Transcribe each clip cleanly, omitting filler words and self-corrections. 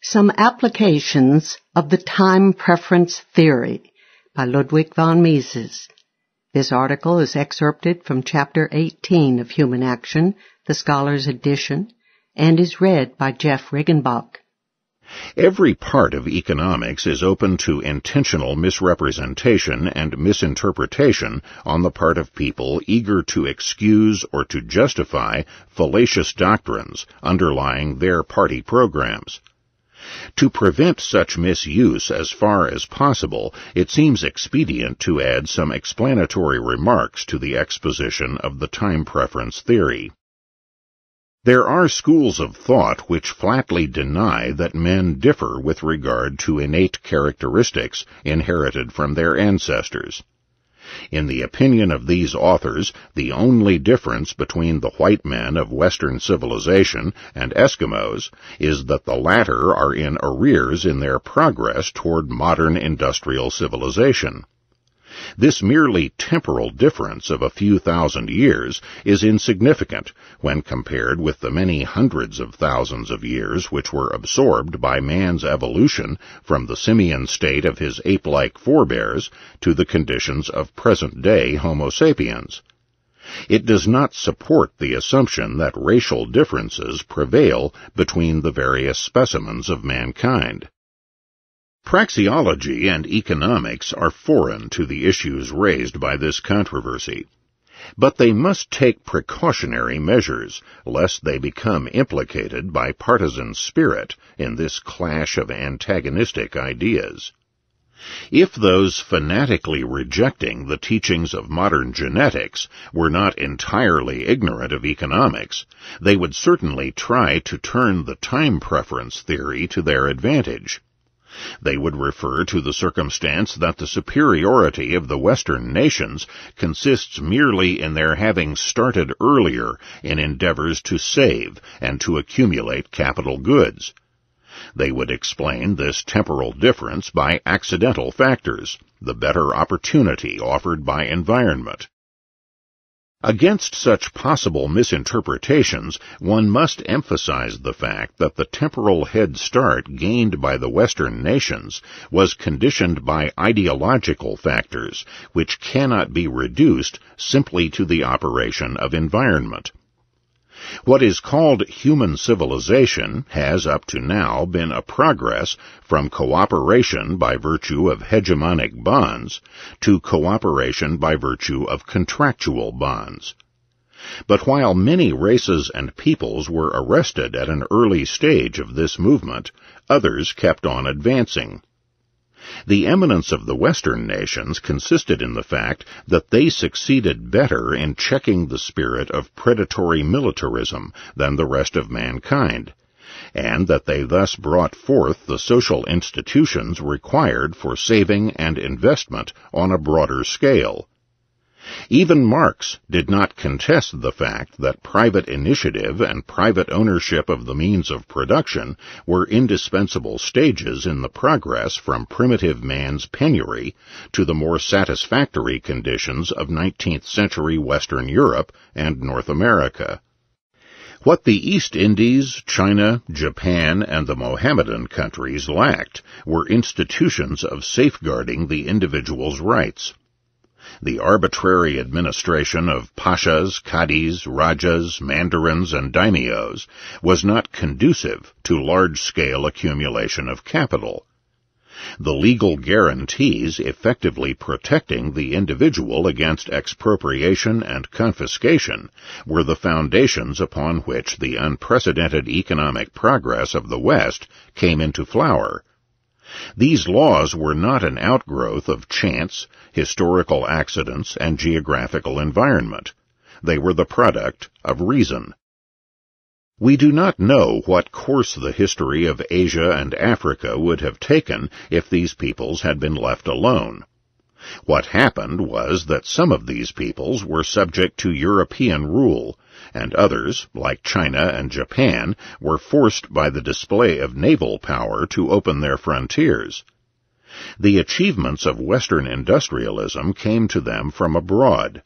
Some Applications of the Time Preference Theory by Ludwig von Mises. This article is excerpted from Chapter 18 of Human Action, the Scholar's Edition, and is read by Jeff Riggenbach. Every part of economics is open to intentional misrepresentation and misinterpretation on the part of people eager to excuse or to justify fallacious doctrines underlying their party programs. To prevent such misuse as far as possible, it seems expedient to add some explanatory remarks to the exposition of the time preference theory. There are schools of thought which flatly deny that men differ with regard to innate characteristics inherited from their ancestors. In the opinion of these authors, the only difference between the white men of Western civilization and Eskimos is that the latter are in arrears in their progress toward modern industrial civilization. This merely temporal difference of a few thousand years is insignificant when compared with the many hundreds of thousands of years which were absorbed by man's evolution from the simian state of his ape-like forebears to the conditions of present-day Homo sapiens. It does not support the assumption that racial differences prevail between the various specimens of mankind. Praxeology and economics are foreign to the issues raised by this controversy, but they must take precautionary measures lest they become implicated by partisan spirit in this clash of antagonistic ideas. If those fanatically rejecting the teachings of modern genetics were not entirely ignorant of economics, they would certainly try to turn the time preference theory to their advantage. They would refer to the circumstance that the superiority of the Western nations consists merely in their having started earlier in endeavors to save and to accumulate capital goods. They would explain this temporal difference by accidental factors, the better opportunity offered by environment. Against such possible misinterpretations, one must emphasize the fact that the temporal head start gained by the Western nations was conditioned by ideological factors, which cannot be reduced simply to the operation of environment. What is called human civilization has up to now been a progress from cooperation by virtue of hegemonic bonds to cooperation by virtue of contractual bonds. But while many races and peoples were arrested at an early stage of this movement, others kept on advancing. The eminence of the Western nations consisted in the fact that they succeeded better in checking the spirit of predatory militarism than the rest of mankind, and that they thus brought forth the social institutions required for saving and investment on a broader scale. Even Marx did not contest the fact that private initiative and private ownership of the means of production were indispensable stages in the progress from primitive man's penury to the more satisfactory conditions of 19th century Western Europe and North America. What the East Indies, China, Japan, and the Mohammedan countries lacked were institutions of safeguarding the individual's rights. The arbitrary administration of pashas, cadis, rajas, mandarins, and daimios was not conducive to large-scale accumulation of capital. The legal guarantees effectively protecting the individual against expropriation and confiscation were the foundations upon which the unprecedented economic progress of the West came into flower. These laws were not an outgrowth of chance, historical accidents, and geographical environment. They were the product of reason. We do not know what course the history of Asia and Africa would have taken if these peoples had been left alone. What happened was that some of these peoples were subject to European rule, and others, like China and Japan, were forced by the display of naval power to open their frontiers. The achievements of Western industrialism came to them from abroad.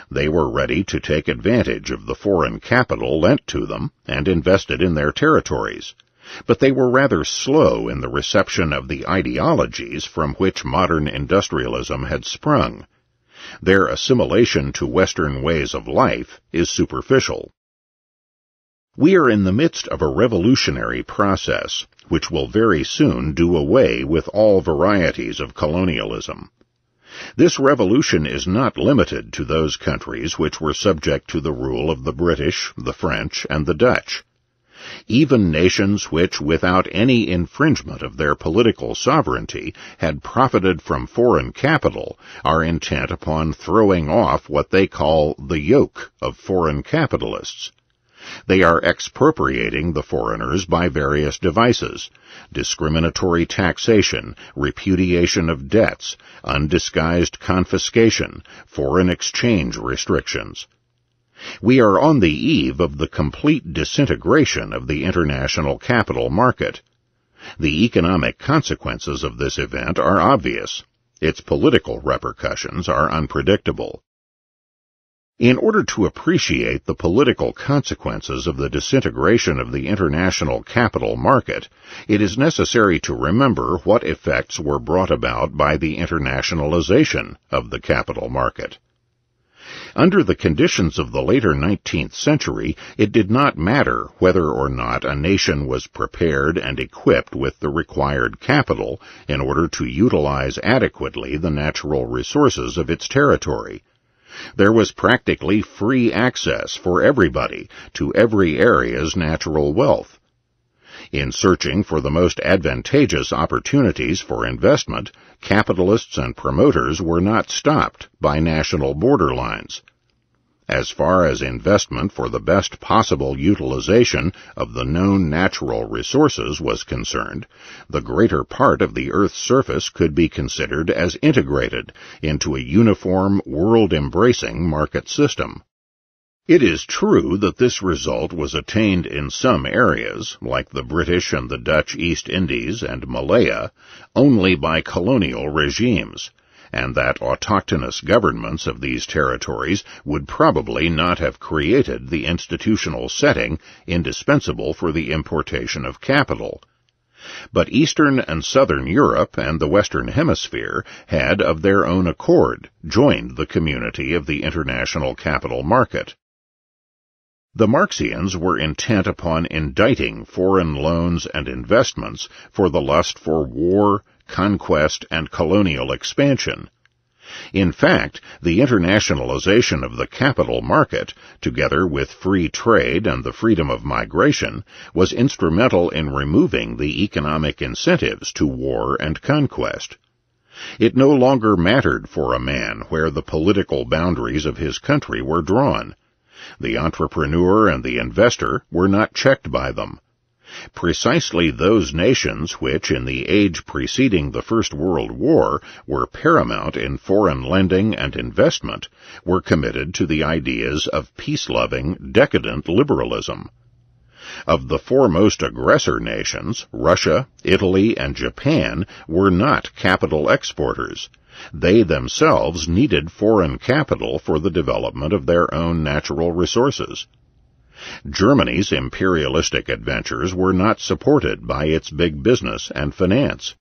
They were ready to take advantage of the foreign capital lent to them and invested in their territories, but they were rather slow in the reception of the ideologies from which modern industrialism had sprung. Their assimilation to Western ways of life is superficial. We are in the midst of a revolutionary process, which will very soon do away with all varieties of colonialism. This revolution is not limited to those countries which were subject to the rule of the British, the French, and the Dutch. Even nations which, without any infringement of their political sovereignty, had profited from foreign capital, are intent upon throwing off what they call the yoke of foreign capitalists. They are expropriating the foreigners by various devices: discriminatory taxation, repudiation of debts, undisguised confiscation, foreign exchange restrictions. We are on the eve of the complete disintegration of the international capital market. The economic consequences of this event are obvious. Its political repercussions are unpredictable. In order to appreciate the political consequences of the disintegration of the international capital market, it is necessary to remember what effects were brought about by the internationalization of the capital market. Under the conditions of the later 19th century, it did not matter whether or not a nation was prepared and equipped with the required capital in order to utilize adequately the natural resources of its territory. There was practically free access for everybody to every area's natural wealth. In searching for the most advantageous opportunities for investment, capitalists and promoters were not stopped by national borderlines. As far as investment for the best possible utilization of the known natural resources was concerned, the greater part of the Earth's surface could be considered as integrated into a uniform, world-embracing market system. It is true that this result was attained in some areas, like the British and the Dutch East Indies and Malaya, only by colonial regimes, and that autochthonous governments of these territories would probably not have created the institutional setting indispensable for the importation of capital. But Eastern and Southern Europe and the Western Hemisphere had, of their own accord, joined the community of the international capital market. The Marxians were intent upon indicting foreign loans and investments for the lust for war, conquest, and colonial expansion. In fact, the internationalization of the capital market, together with free trade and the freedom of migration, was instrumental in removing the economic incentives to war and conquest. It no longer mattered for a man where the political boundaries of his country were drawn. The entrepreneur and the investor were not checked by them. Precisely those nations which, in the age preceding the First World War, were paramount in foreign lending and investment, were committed to the ideas of peace-loving, decadent liberalism. Of the foremost aggressor nations, Russia, Italy, and Japan were not capital exporters. They themselves needed foreign capital for the development of their own natural resources. Germany's imperialistic adventures were not supported by its big business and finance.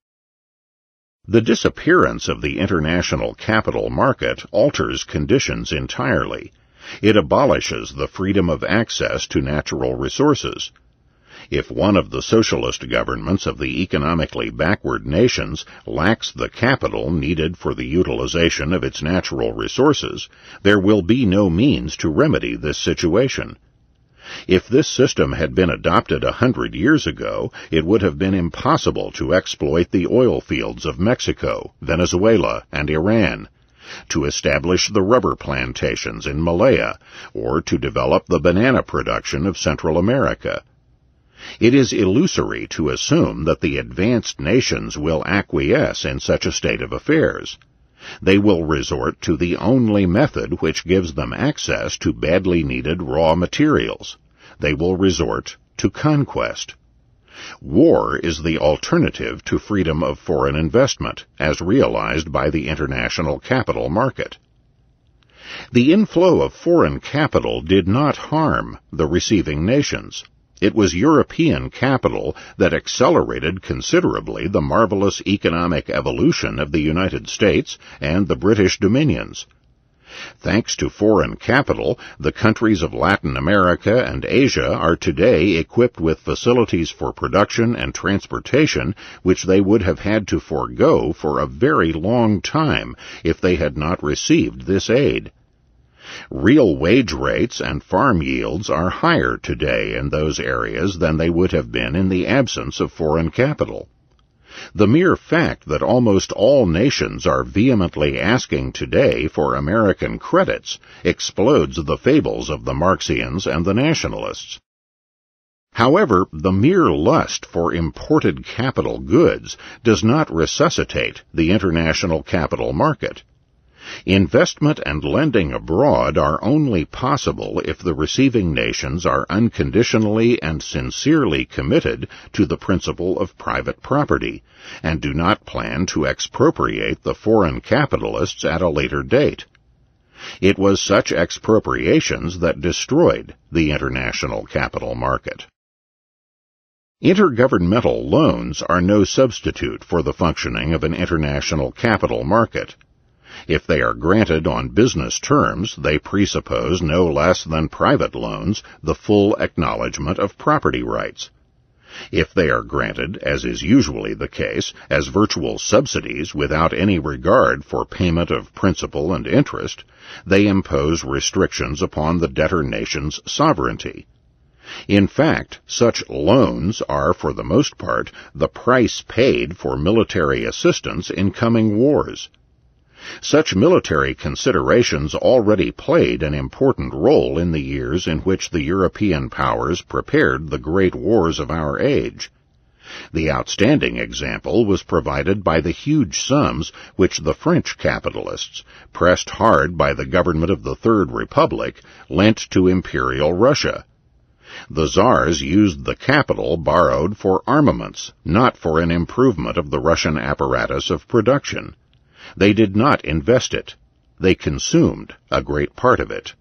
The disappearance of the international capital market alters conditions entirely. It abolishes the freedom of access to natural resources. If one of the socialist governments of the economically backward nations lacks the capital needed for the utilization of its natural resources, there will be no means to remedy this situation. If this system had been adopted 100 years ago, it would have been impossible to exploit the oil fields of Mexico, Venezuela, and Iran, to establish the rubber plantations in Malaya, or to develop the banana production of Central America. It is illusory to assume that the advanced nations will acquiesce in such a state of affairs. They will resort to the only method which gives them access to badly needed raw materials. They will resort to conquest. War is the alternative to freedom of foreign investment, as realized by the international capital market. The inflow of foreign capital did not harm the receiving nations. It was European capital that accelerated considerably the marvelous economic evolution of the United States and the British dominions. Thanks to foreign capital, the countries of Latin America and Asia are today equipped with facilities for production and transportation which they would have had to forego for a very long time if they had not received this aid. Real wage rates and farm yields are higher today in those areas than they would have been in the absence of foreign capital. The mere fact that almost all nations are vehemently asking today for American credits explodes the fables of the Marxians and the nationalists. However, the mere lust for imported capital goods does not resuscitate the international capital market. Investment and lending abroad are only possible if the receiving nations are unconditionally and sincerely committed to the principle of private property, and do not plan to expropriate the foreign capitalists at a later date. It was such expropriations that destroyed the international capital market. Intergovernmental loans are no substitute for the functioning of an international capital market. If they are granted on business terms, they presuppose no less than private loans the full acknowledgment of property rights. If they are granted, as is usually the case, as virtual subsidies without any regard for payment of principal and interest, they impose restrictions upon the debtor nation's sovereignty. In fact, such loans are, for the most part, the price paid for military assistance in coming wars. Such military considerations already played an important role in the years in which the European powers prepared the great wars of our age. The outstanding example was provided by the huge sums which the French capitalists, pressed hard by the government of the Third Republic, lent to Imperial Russia. The Tsars used the capital borrowed for armaments, not for an improvement of the Russian apparatus of production. They did not invest it. They consumed a great part of it.